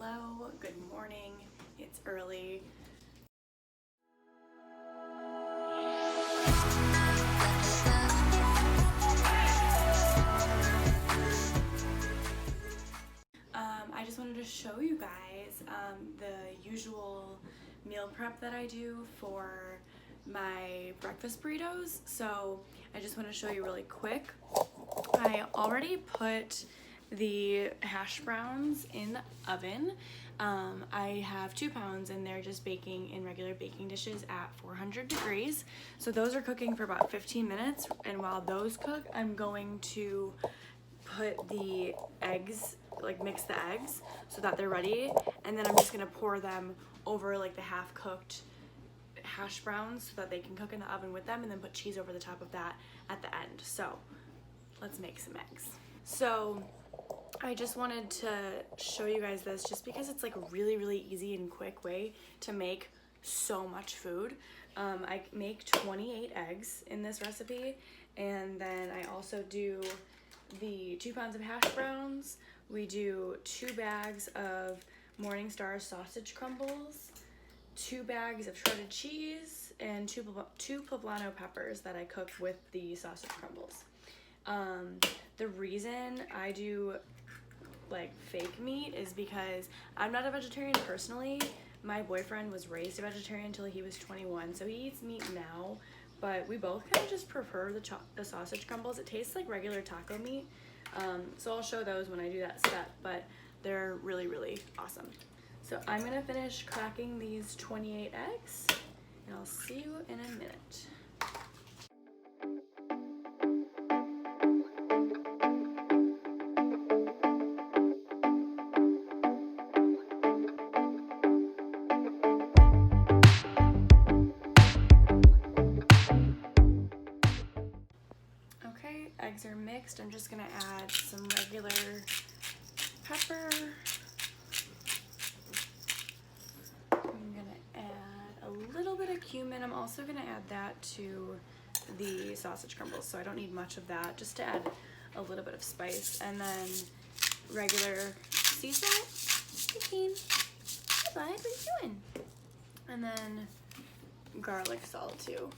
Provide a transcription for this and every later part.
Hello, good morning. It's early. I just wanted to show you guys the usual meal prep that I do for my breakfast burritos. So I just want to show you really quick. I already put the hash browns in the oven. I have 2 pounds and they're just baking in regular baking dishes at 400 degrees. So those are cooking for about 15 minutes, and while those cook, I'm going to put the eggs, like mix the eggs so that they're ready, and then I'm just gonna pour them over like the half-cooked hash browns so that they can cook in the oven with them, and then put cheese over the top of that at the end. So let's make some eggs. So I just wanted to show you guys this just because it's like a really easy and quick way to make so much food. I make 28 eggs in this recipe, and then I also do the 2 pounds of hash browns. We do 2 bags of Morningstar sausage crumbles, 2 bags of shredded cheese, and two poblano peppers that I cook with the sausage crumbles. The reason I do like fake meat is because I'm not a vegetarian personally. My boyfriend was raised a vegetarian until he was 21, so he eats meat now, but we both kind of just prefer the sausage crumbles. It tastes like regular taco meat. So I'll show those when I do that step, but they're really awesome. So I'm gonna finish cracking these 28 eggs, and I'll see you in a minute. Okay, eggs are mixed. I'm just gonna add some regular pepper. I'm gonna add a little bit of cumin. I'm also gonna add that to the sausage crumbles, so I don't need much of that, just to add a little bit of spice. And then regular sea salt. Hey, Keen. Hi, bud. What are you doing? And then garlic salt too.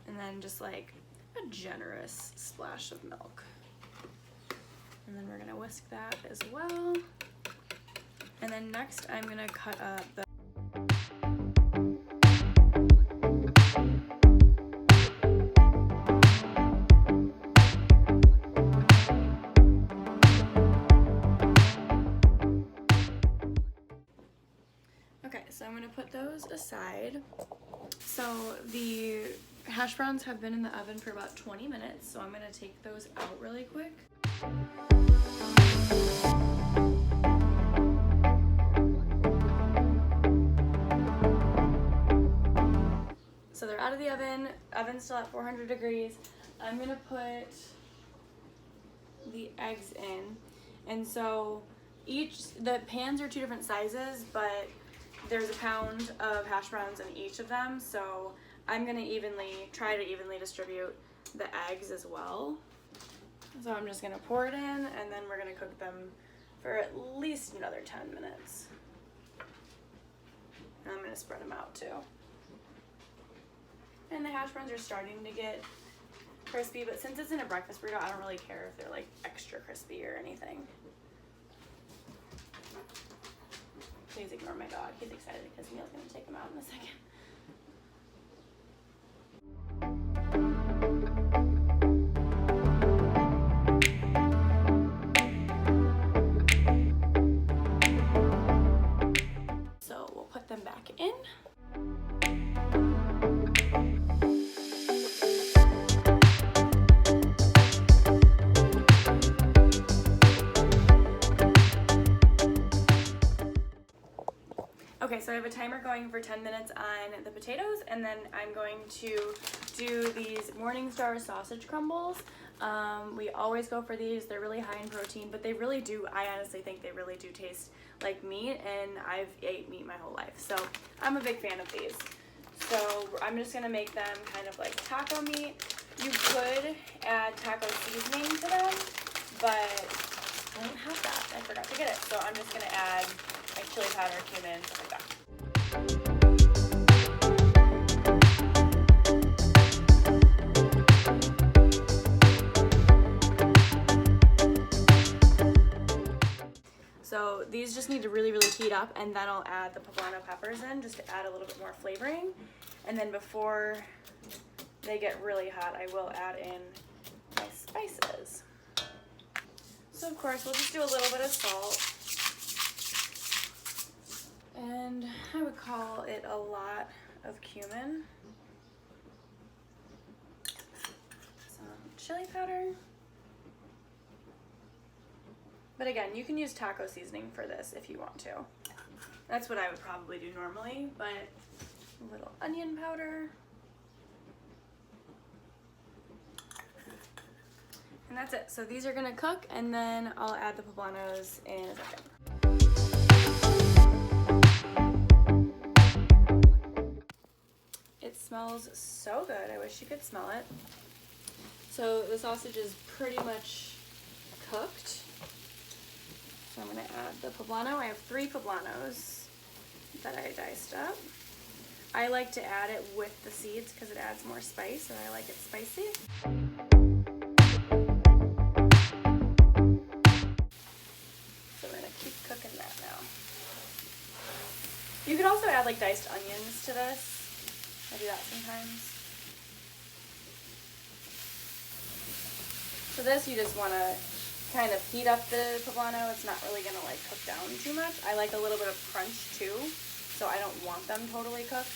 And then just like a generous splash of milk. And then we're gonna whisk that as well. And then next I'm gonna cut up the Okay, so I'm gonna put those aside. So the hash browns have been in the oven for about 20 minutes, so I'm gonna take those out really quick. So they're out of the oven. Oven's still at 400 degrees. I'm gonna put the eggs in. And so the pans are 2 different sizes, but there's a pound of hash browns in each of them, so I'm gonna try to evenly distribute the eggs as well. So I'm just gonna pour it in, and then we're gonna cook them for at least another 10 minutes. And I'm gonna spread them out too. And the hash browns are starting to get crispy, but since it's in a breakfast burrito, I don't really care if they're like extra crispy or anything. Please ignore my dog. He's excited because Neil's gonna take him out in a second. So we'll put them back in. Okay, so I have a timer going for 10 minutes on the potatoes, and then I'm going to do these Morningstar sausage crumbles. We always go for these. They're really high in protein, but they really do, I honestly think they really do taste like meat, and I've ate meat my whole life, so I'm a big fan of these. So I'm just gonna make them kind of like taco meat. You could add taco seasoning to them, but I don't have that. I forgot to get it. So I'm just going to add like chili powder, cumin, stuff like that. So these just need to really, really heat up, and then I'll add the poblano peppers in just to add a little bit more flavoring. And then before they get really hot, I will add in my spices. So of course, we'll just do a little bit of salt. And I would call it a lot of cumin. Some chili powder. But again, you can use taco seasoning for this if you want to. That's what I would probably do normally, but a little onion powder. And that's it. So these are gonna cook, and then I'll add the poblanos in a second. It smells so good. I wish you could smell it. So the sausage is pretty much cooked. So I'm gonna add the poblano. I have 3 poblanos that I diced up. I like to add it with the seeds because it adds more spice, and I like it spicy. So we're gonna keep cooking that now. You could also add like diced onions to this. I do that sometimes. So this, you just want to kind of heat up the poblano. It's not really going to like cook down too much. I like a little bit of crunch too, so I don't want them totally cooked.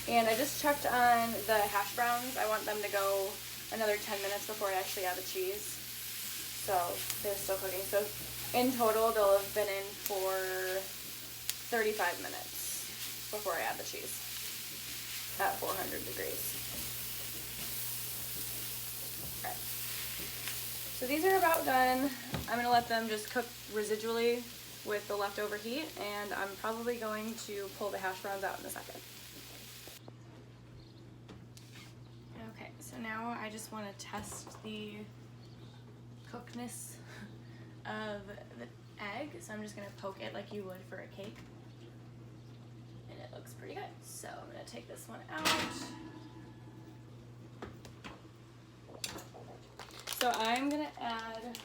And I just checked on the hash browns. I want them to go another 10 minutes before I actually add the cheese. So they're still cooking. So in total, they'll have been in for 35 minutes before I add the cheese at 400 degrees. Okay. So these are about done. I'm going to let them just cook residually with the leftover heat, and I'm probably going to pull the hash browns out in a second. Okay, so now I just want to test the cookedness of the egg. So I'm just going to poke it like you would for a cake. And it looks pretty good. So I'm going to take this one out. So I'm going to add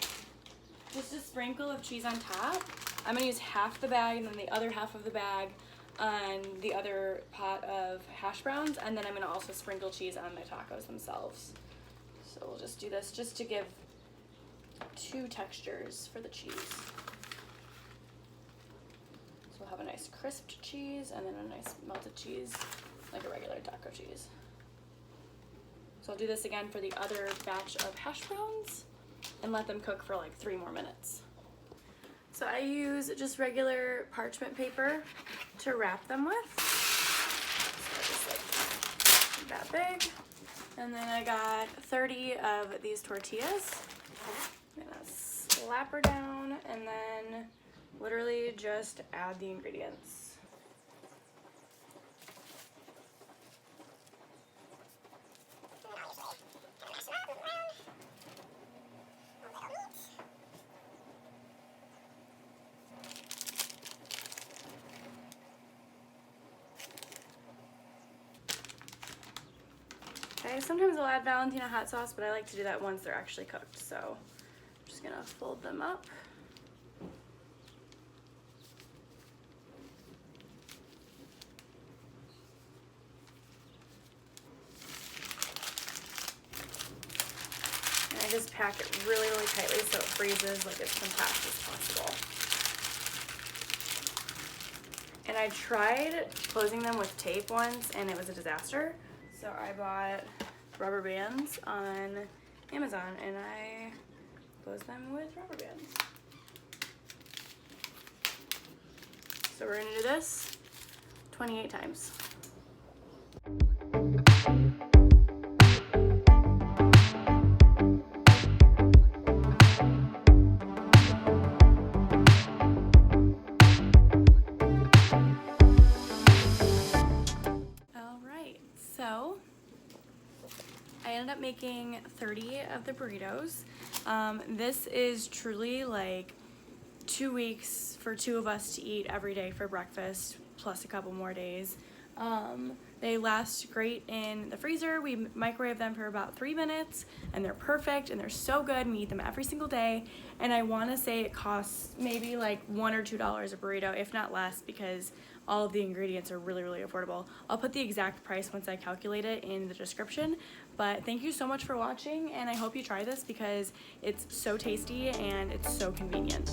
just a sprinkle of cheese on top. I'm going to use half the bag and then the other half of the bag on the other pot of hash browns. And then I'm going to also sprinkle cheese on my tacos themselves. So we'll just do this just to give 2 textures for the cheese. So we'll have a nice crisped cheese and then a nice melted cheese, like a regular taco cheese. So I'll do this again for the other batch of hash browns and let them cook for like 3 more minutes. So I use just regular parchment paper to wrap them with. So just like that big. And then I got 30 of these tortillas. I'm gonna slap her down and then literally just add the ingredients. Okay, sometimes I'll add Valentina hot sauce, but I like to do that once they're actually cooked. So I'm just gonna fold them up. And I just pack it really, really tightly so it freezes like as compact as possible. And I tried closing them with tape once and it was a disaster. So I bought rubber bands on Amazon and I close them with rubber bands. So we're gonna do this 28 times. All right, so I ended up making 30 of the burritos. This is truly like 2 weeks for 2 of us to eat every day for breakfast, plus a couple more days. They last great in the freezer. We microwave them for about 3 minutes and they're perfect and they're so good. We eat them every single day, and I want to say it costs maybe like $1 or $2 a burrito, if not less, because all of the ingredients are really, really affordable. I'll put the exact price once I calculate it in the description. But thank you so much for watching, and I hope you try this because it's so tasty and it's so convenient.